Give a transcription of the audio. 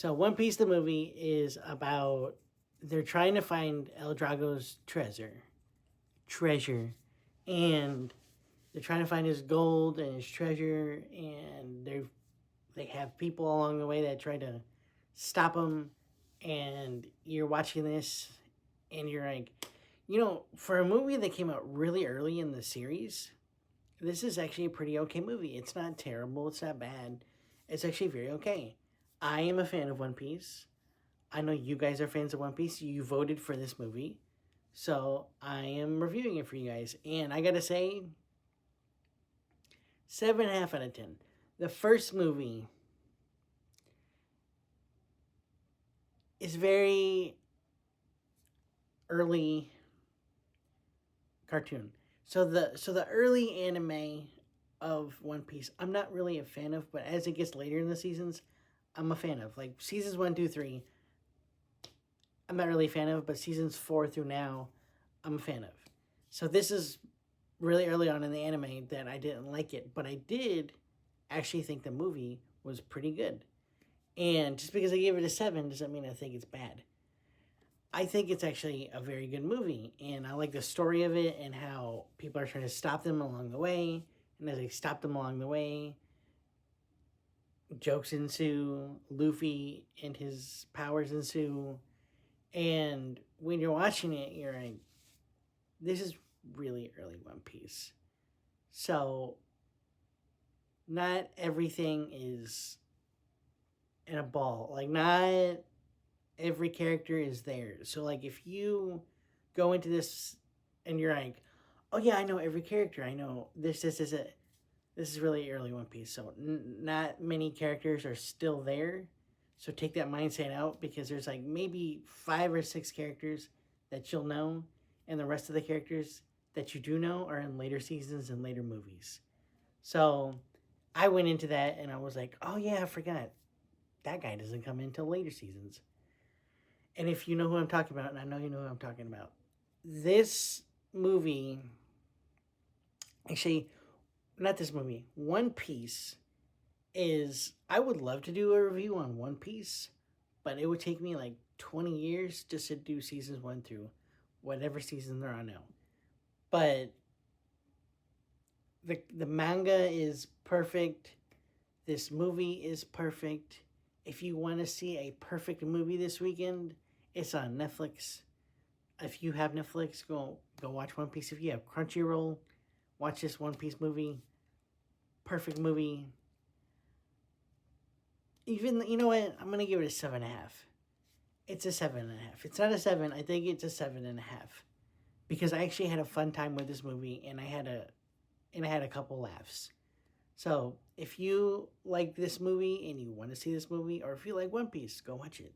So One Piece the movie is about they're trying to find El Drago's treasure, and they're trying to find his gold and his treasure, and they have people along the way that try to stop him, and you're watching this, and you're like, for a movie that came out really early in the series, this is actually a pretty okay movie. It's not terrible. It's not bad. It's actually very okay. I am a fan of One Piece. I know you guys are fans of One Piece. You voted for this movie. So I am reviewing it for you guys. And I gotta say, 7.5 out of 10. The first movie is very early cartoon. So the early anime of One Piece, I'm not really a fan of, but as it gets later in the seasons, I'm a fan of. Like seasons 1, 2, 3, I'm not really a fan of, but seasons 4 through now, I'm a fan of. So this is really early on in the anime that I didn't like it, but I did actually think the movie was pretty good. And just because I gave it a 7 doesn't mean I think it's bad. I think it's actually a very good movie, and I like the story of it and how people are trying to stop them along the way. And as they stop them along the way, jokes ensue, Luffy and his powers ensue. And when you're watching it, you're like, this is really early One Piece. So, not everything is in a ball. Like, not every character is there. So, like, if you go into this and you're like, oh, yeah, I know every character. I know this is it. This is really early One Piece. So, not many characters are still there. So, take that mindset out because there's like maybe 5 or 6 characters that you'll know, and the rest of the characters that you do know are in later seasons and later movies. So, I went into that and I was like, oh, yeah, I forgot. That guy doesn't come in until later seasons. And if you know who I'm talking about, and I know you know who I'm talking about, this movie, actually, not this movie, One Piece is, I would love to do a review on One Piece, but it would take me like 20 years just to do seasons 1 through whatever season they're on now. But the manga is perfect. This movie is perfect. If you want to see a perfect movie this weekend, it's on Netflix. If you have Netflix, go watch One Piece. If you have Crunchyroll, watch this One Piece movie. Perfect movie. Even, you know what? I'm going to give it a 7.5. It's a 7.5. It's not a 7. I think it's a 7.5. Because I actually had a fun time with this movie, and I had a couple laughs. So, if you like this movie and you want to see this movie, or if you like One Piece, go watch it.